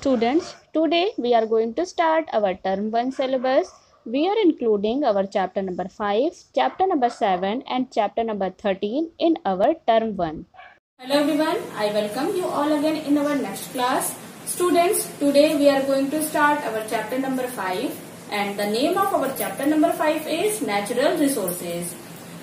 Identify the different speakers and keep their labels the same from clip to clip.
Speaker 1: Students, today we are going to start our term 1 syllabus. We are including our chapter number 5, chapter number 7 and chapter number 13 in our term 1.
Speaker 2: Hello everyone, I welcome you all again in our next class. Students, today we are going to start our chapter number 5 and the name of our chapter number 5 is Natural Resources.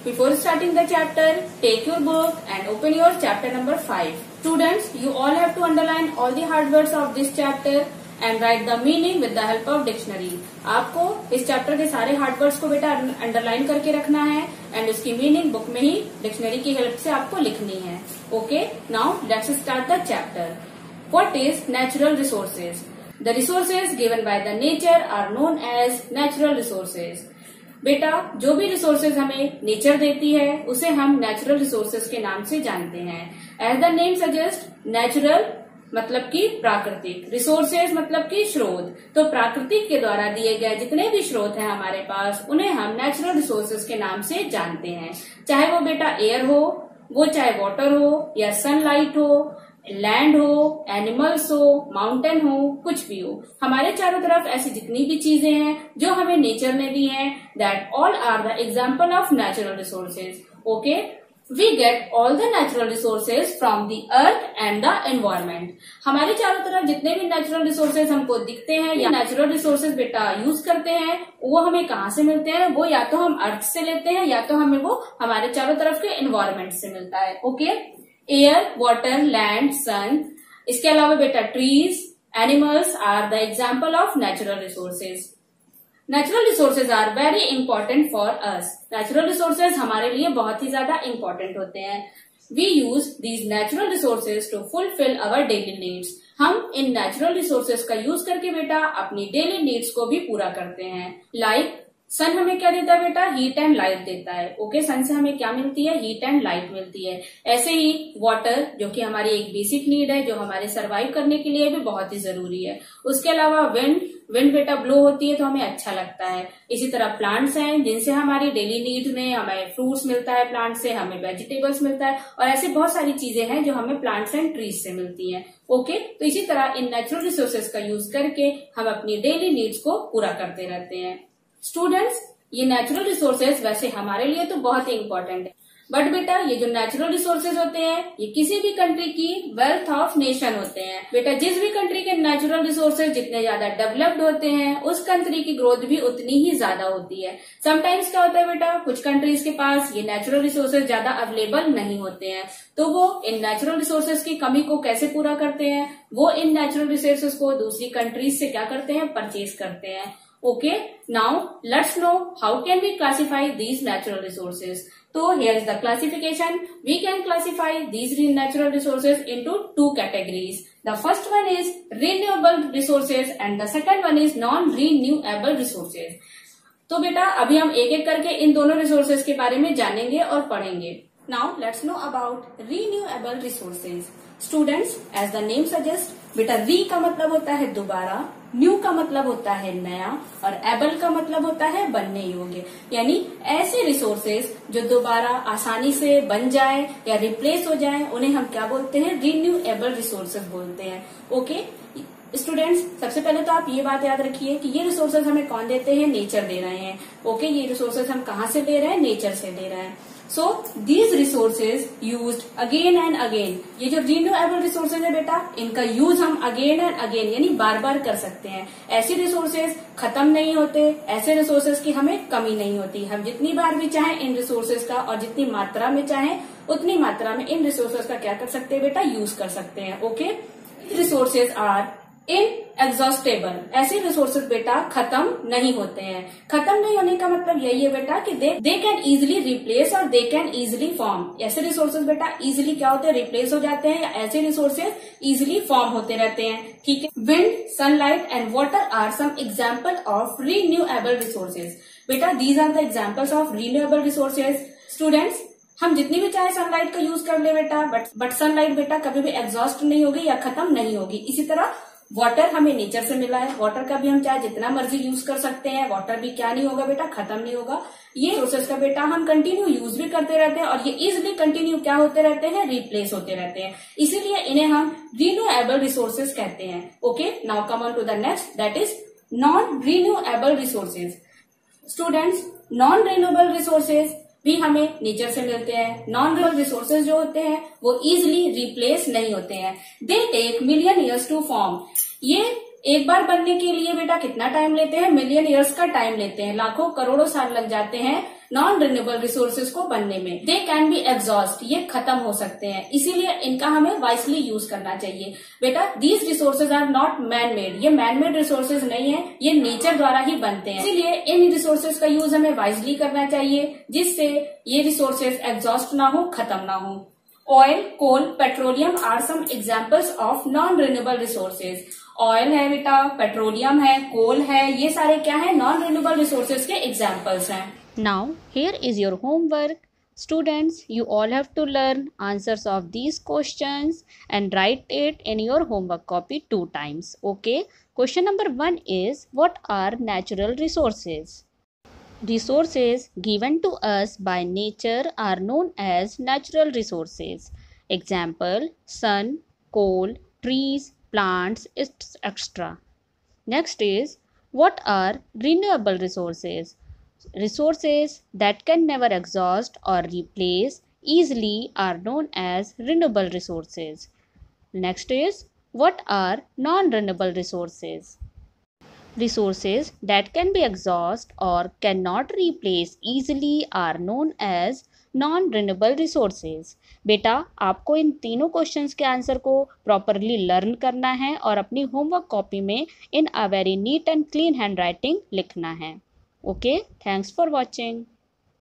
Speaker 2: Before starting the chapter, take your book and open your chapter number 5. Students, you all have to underline all the hard words of this chapter and write the meaning with the help of dictionary. आपको इस chapter के सारे hard words को बेटा underline करके रखना है and उसकी मीनिंग बुक में ही डिक्शनरी की हेल्प से आपको लिखनी है. Okay, now let's start the chapter. What is natural resources? The resources given by the nature are known as natural resources. बेटा, जो भी रिसोर्सेज हमें नेचर देती है उसे हम नेचुरल रिसोर्सेज के नाम से जानते हैं. As the name suggest, natural मतलब कि प्राकृतिक, रिसोर्सेज मतलब कि स्रोत. तो प्राकृतिक के द्वारा दिए गए जितने भी स्रोत हैं हमारे पास उन्हें हम नेचुरल रिसोर्सेज के नाम से जानते हैं. चाहे वो बेटा एयर हो, वो चाहे वाटर हो या सनलाइट हो, लैंड हो, एनिमल्स हो, माउंटेन हो, कुछ भी हो, हमारे चारों तरफ ऐसी जितनी भी चीजें हैं जो हमें नेचर ने दी हैं, that all are the example of natural resources. Okay, we get all the natural resources from the earth and the environment. हमारे चारों तरफ जितने भी नेचुरल रिसोर्सेज हमको दिखते हैं या नेचुरल रिसोर्सेज बेटा यूज करते हैं, वो हमें कहाँ से मिलते हैं? वो या तो हम अर्थ से लेते हैं या तो हमें वो हमारे चारों तरफ के एनवायरमेंट से मिलता है. Okay, air, water, land, sun, इसके अलावा बेटा trees, animals are the example of natural resources. Natural resources are very important for us. Natural resources हमारे लिए बहुत ही ज्यादा इंपॉर्टेंट होते हैं. We use these natural resources to fulfil our daily needs. हम इन नेचुरल रिसोर्सेज का यूज करके बेटा अपनी डेली नीड्स को भी पूरा करते हैं. लाइक सन हमें क्या देता है बेटा? हीट एंड लाइट देता है. ओके, सन से हमें क्या मिलती है? हीट एंड लाइट मिलती है. ऐसे ही वाटर, जो कि हमारी एक बेसिक नीड है, जो हमारे सरवाइव करने के लिए भी बहुत ही जरूरी है. उसके अलावा विंड बेटा ब्लो होती है तो हमें अच्छा लगता है. इसी तरह प्लांट्स हैं जिनसे हमारी डेली नीड में हमें फ्रूट्स मिलता है, प्लांट से हमें वेजिटेबल्स मिलता है, और ऐसी बहुत सारी चीजें हैं जो हमें प्लांट्स एंड ट्रीज से मिलती हैं. ओके, तो इसी तरह इन नेचुरल रिसोर्सेज का यूज करके हम अपनी डेली नीड्स को पूरा करते रहते हैं. स्टूडेंट्स, ये नेचुरल रिसोर्सेज वैसे हमारे लिए तो बहुत ही इंपॉर्टेंट है, बट बेटा ये जो नेचुरल रिसोर्सेज होते हैं ये किसी भी कंट्री की वेल्थ ऑफ नेशन होते हैं. बेटा, जिस भी कंट्री के नेचुरल रिसोर्सेज जितने ज्यादा डेवलप्ड होते हैं उस कंट्री की ग्रोथ भी उतनी ही ज्यादा होती है. समटाइम्स क्या होता है बेटा, कुछ कंट्रीज के पास ये नेचुरल रिसोर्सेज ज्यादा अवेलेबल नहीं होते हैं, तो वो इन नेचुरल रिसोर्सेज की कमी को कैसे पूरा करते हैं? वो इन नेचुरल रिसोर्सेज को दूसरी कंट्रीज से क्या करते हैं? परचेज करते हैं. Okay, now let's know how can we classify these natural resources. So here is the classification. We can classify these natural resources into two categories. The first one is renewable resources and the second one is non-renewable resources. तो बेटा अभी हम एक एक करके इन दोनों resources के बारे में जानेंगे और पढ़ेंगे. Now let's know about renewable resources. Students, as the name suggests, बेटा री का मतलब होता है दोबारा, न्यू का मतलब होता है नया और एबल का मतलब होता है बनने योग्य. यानी ऐसे रिसोर्सेज जो दोबारा आसानी से बन जाए या रिप्लेस हो जाए उन्हें हम क्या बोलते हैं? रिन्यूएबल रिसोर्सेज बोलते हैं. ओके स्टूडेंट्स, सबसे पहले तो आप ये बात याद रखिए कि ये रिसोर्सेज हमें कौन देते हैं? नेचर दे रहे हैं. ओके, ये रिसोर्सेज हम कहाँ से ले रहे हैं? नेचर से ले रहे हैं. So these resources used again and again. ये जो renewable resources है बेटा, इनका यूज हम again and again यानी बार बार कर सकते हैं. ऐसे रिसोर्सेज खत्म नहीं होते, ऐसे रिसोर्सेज की हमें कमी नहीं होती. हम जितनी बार भी चाहें इन रिसोर्सेज का और जितनी मात्रा में चाहें उतनी मात्रा में इन रिसोर्सेज का क्या कर सकते हैं बेटा? यूज कर सकते हैं. Okay, resources are inexhaustible. ऐसे रिसोर्सेज बेटा खत्म नहीं होते हैं. खत्म नहीं होने का मतलब यही है बेटा कि दे कैन इजिली रिप्लेस और दे कैन इजिली फॉर्म. ऐसे रिसोर्सेज बेटा इजिली क्या होते हैं? रिप्लेस हो जाते हैं या ऐसे रिसोर्सेज इजिली फॉर्म होते रहते हैं. ठीक है, wind, sunlight and water are some example of renewable resources. बेटा these are the examples of renewable resources. Students, हम जितनी भी चाहे सनलाइट का यूज कर ले बेटा, बट सनलाइट बेटा कभी भी एग्जॉस्ट नहीं होगी या खत्म नहीं होगी. इसी तरह वाटर हमें नेचर से मिला है, वाटर का भी हम चाहे जितना मर्जी यूज कर सकते हैं, वाटर भी क्या नहीं होगा बेटा, खत्म नहीं होगा। ये प्रोसेस का बेटा हम कंटिन्यू यूज भी करते रहते हैं और ये इजिली कंटिन्यू क्या होते रहते हैं, रिप्लेस होते रहते हैं, इसीलिए इन्हें हम रिन्यूएबल रिसोर्सेज कहते हैं। Okay, now come on to the next, that is non renewable resources. Students, non renewable resources भी हमें नेचर से मिलते हैं। नॉन रिन्यूएबल रिसोर्सेज जो होते हैं वो इजिली रिप्लेस नहीं होते हैं। They take million years to form. ये एक बार बनने के लिए बेटा कितना टाइम लेते हैं, मिलियन ईयर्स का टाइम लेते हैं, लाखों करोड़ों साल लग जाते हैं नॉन रिन्यूएबल रिसोर्सेज को बनने में। दे कैन बी एग्जॉस्ट, ये खत्म हो सकते हैं, इसीलिए इनका हमें वाइसली यूज करना चाहिए। बेटा these resources are not man made, ये मैन मेड रिसोर्सेज नहीं है, ये नेचर द्वारा ही बनते हैं, इसीलिए इन रिसोर्सेज का यूज हमें वाइसली करना चाहिए, जिससे ये रिसोर्सेज एग्जॉस्ट ना हो, खत्म ना हो। Oil, coal, petroleum are some examples of non renewable resources. Oil है बेटा, पेट्रोलियम है, कोल है, ये सारे क्या है, नॉन रिन्यूएबल रिसोर्सेज के एग्जाम्पल्स हैं।
Speaker 1: Now, here is your homework. Students, you all have to learn answers of these questions and write it in your homework copy 2 times. Okay? Question number 1 is, what are natural resources? Resources given to us by nature are known as natural resources. Example, sun, coal, trees, plants, etc. Next is, what are renewable resources? Resources that can never exhaust or replace easily are known as renewable resources. Next is, what are non-renewable resources? Resources that can be exhausted or cannot replace easily are known as non-renewable resources. बेटा आपको इन तीनों questions के answer को properly learn करना है और अपनी homework copy में in a very neat and clean hand writing लिखना है। Okay, thanks for watching.